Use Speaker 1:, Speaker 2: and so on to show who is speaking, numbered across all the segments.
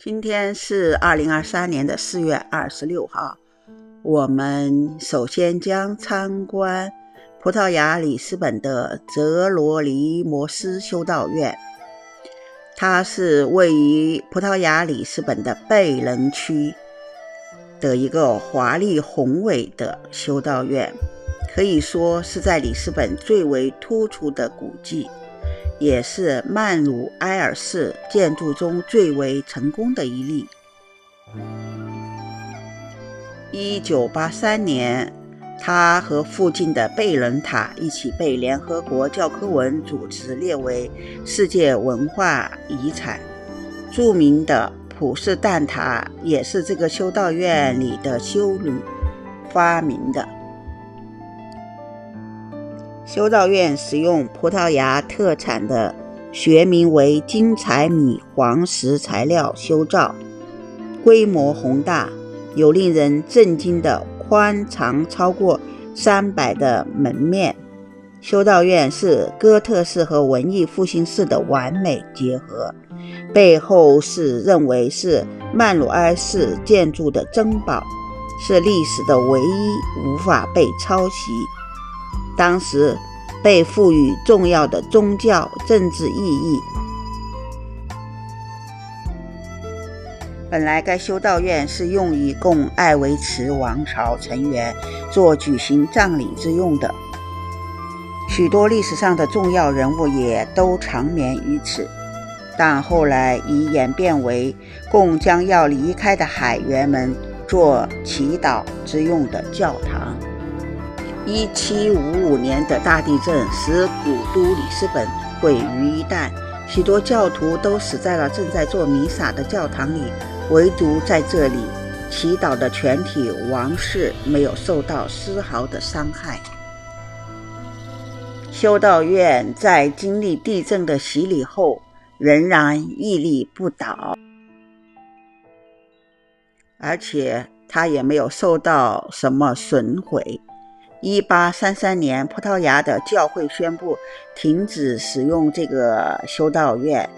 Speaker 1: 今天是2023年的4月26号，我们首先将参观葡萄牙里斯本的泽罗尼摩斯修道院。它是位于葡萄牙里斯本的贝人区的一个华丽宏伟的修道院，可以说是在里斯本最为突出的古迹，也是曼努埃尔式建筑中最为成功的一例。1983年，它和附近的贝人塔一起被联合国教科文组织列为世界文化遗产。著名的普世蛋塔也是这个修道院里的修女发明的。修道院使用葡萄牙特产的学名为金彩米黄石材料修造，规模宏大，有令人震惊的宽长超过300的门面。修道院是哥特式和文艺复兴式的完美结合，被后世认为是曼努埃式建筑的珍宝，是历史的唯一无法被抄袭。当时被赋予重要的宗教政治意义。本来该修道院是用于供艾维茨王朝成员做举行葬礼之用的，许多历史上的重要人物也都长眠于此，但后来已演变为供将要离开的海员们做祈祷之用的教堂。1755年的大地震使古都里斯本毁于一旦，许多教徒都死在了正在做弥撒的教堂里，唯独在这里祈祷的全体王室没有受到丝毫的伤害。修道院在经历地震的洗礼后仍然屹立不倒，而且它也没有受到什么损毁。1833年，葡萄牙的教会宣布停止使用这个修道院。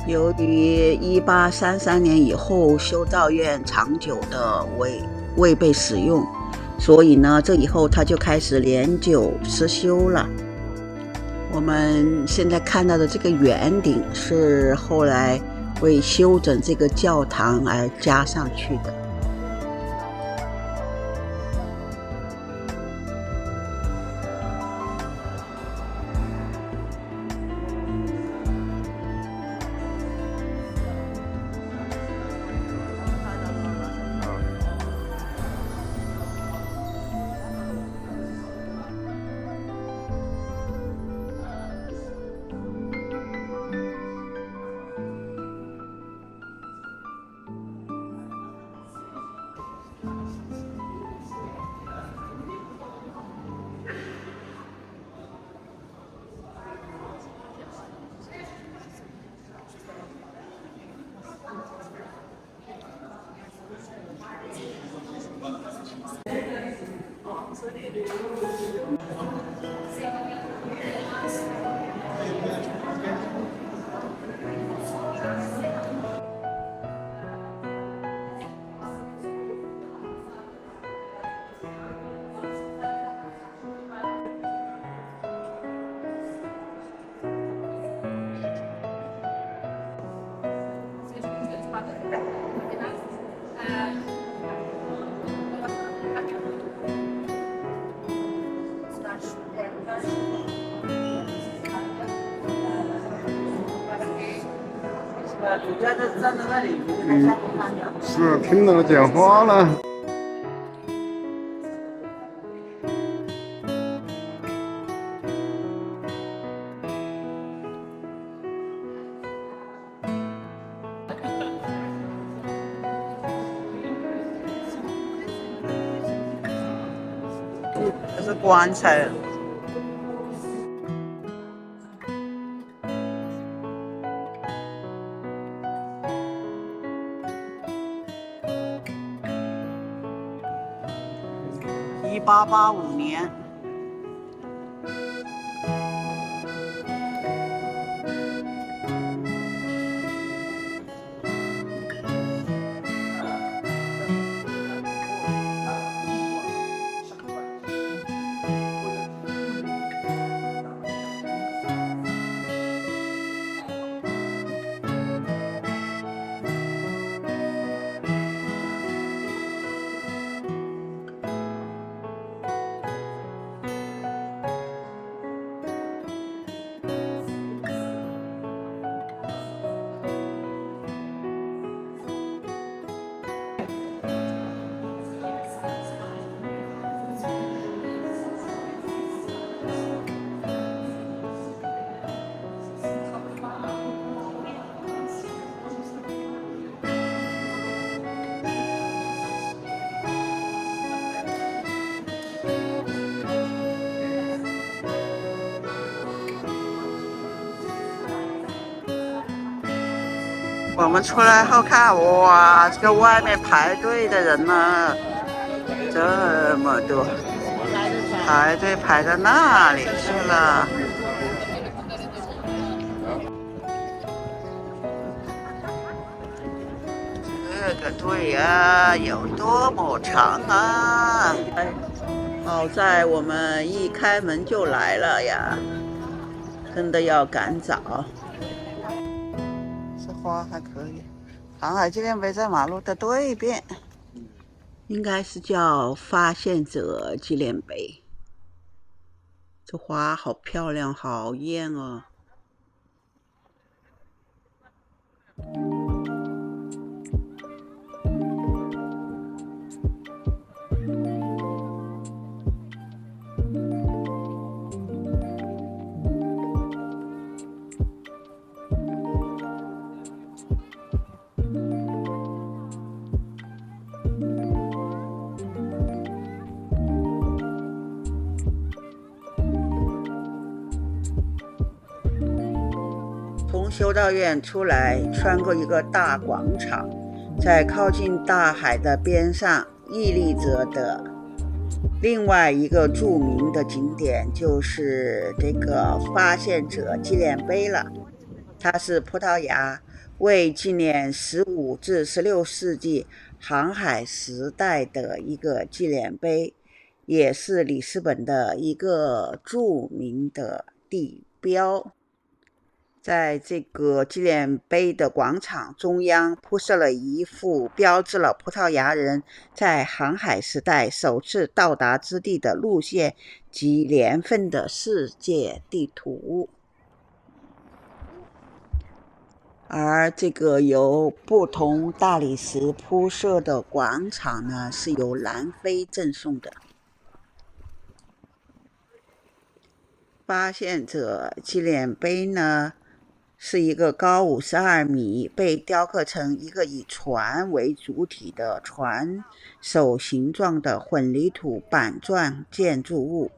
Speaker 1: 由于1833年以后修道院长久的未被使用，所以呢，这以后它就开始年久失修了。我们现在看到的这个圆顶是后来为修整这个教堂而加上去的。
Speaker 2: 是听到了讲话了。
Speaker 1: 是棺材。1885年。我们出来后看，哇，这个外面排队的人呢，这么多，排队排到那里去了。这个队呀，有多么长啊！好在我们一开门就来了呀，真的要赶早。这花还可以。航海纪念碑在马路的对面，应该是叫发现者纪念碑。这花好漂亮，好艳哦。从修道院出来，穿过一个大广场，在靠近大海的边上屹立着的另外一个著名的景点就是这个发现者纪念碑了。它是葡萄牙为纪念15至16世纪航海时代的一个纪念碑，也是里斯本的一个著名的地标。在这个纪念碑的广场中央铺设了一幅标志了葡萄牙人在航海时代首次到达之地的路线及年份的世界地图。而这个由不同大理石铺设的广场呢，是由南非赠送的。发现者纪念碑呢，是一个高52米，被雕刻成一个以船为主体的船首形状的混凝土板状建筑物。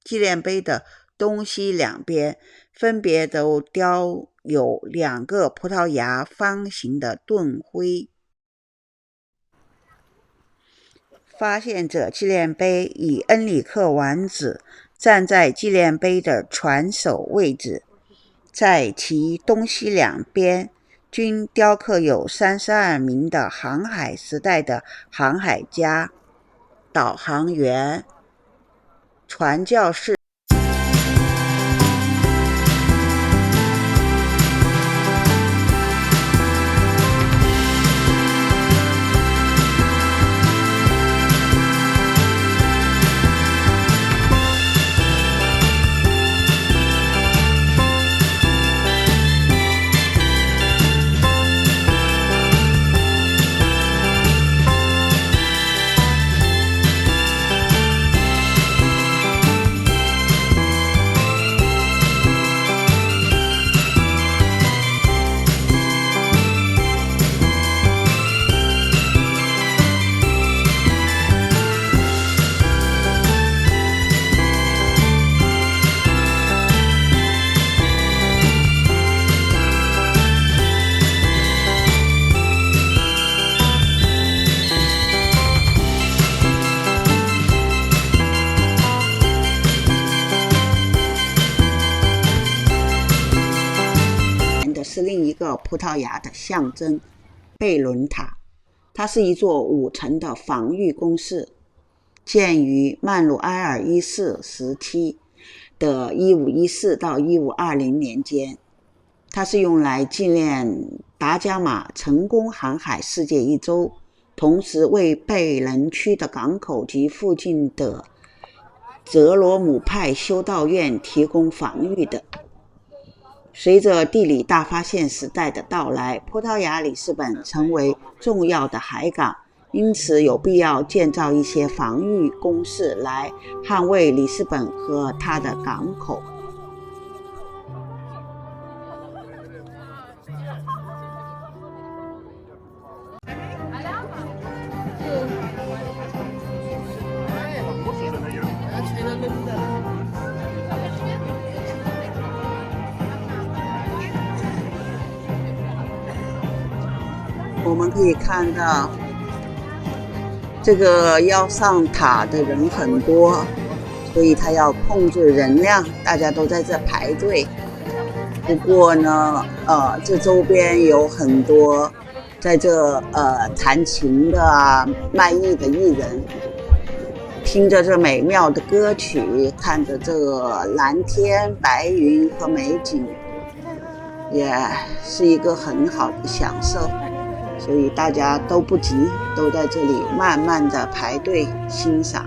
Speaker 1: 纪念碑的东西两边分别都雕有2个葡萄牙方形的盾徽。发现者纪念碑以恩里克王子站在纪念碑的船首位置，在其东西两边均雕刻有32名的航海时代的航海家、导航员、传教士。叫葡萄牙的象征贝伦塔。它是一座5层的防御工事，建于曼努埃尔一世时期的1514到1520年间。它是用来纪念达伽马成功航海世界一周，同时为贝仁区的港口及附近的泽罗姆派修道院提供防御的。随着地理大发现时代的到来，葡萄牙里斯本成为重要的海港，因此有必要建造一些防御工事来捍卫里斯本和它的港口。我们可以看到这个要上塔的人很多，所以他要控制人量，大家都在这排队。不过呢，这周边有很多在这弹琴的卖艺的艺人，听着这美妙的歌曲，看着这个蓝天白云和美景，也是一个很好的享受。所以大家都不急，都在这里慢慢的排队欣赏。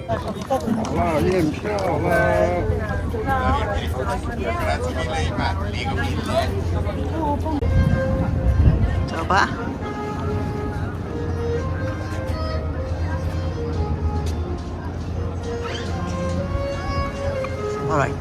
Speaker 2: 好了，验票了。
Speaker 1: 走吧。All right.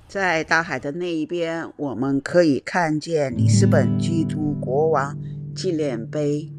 Speaker 1: 在大海的那一边，我们可以看见里斯本基督国王纪念碑。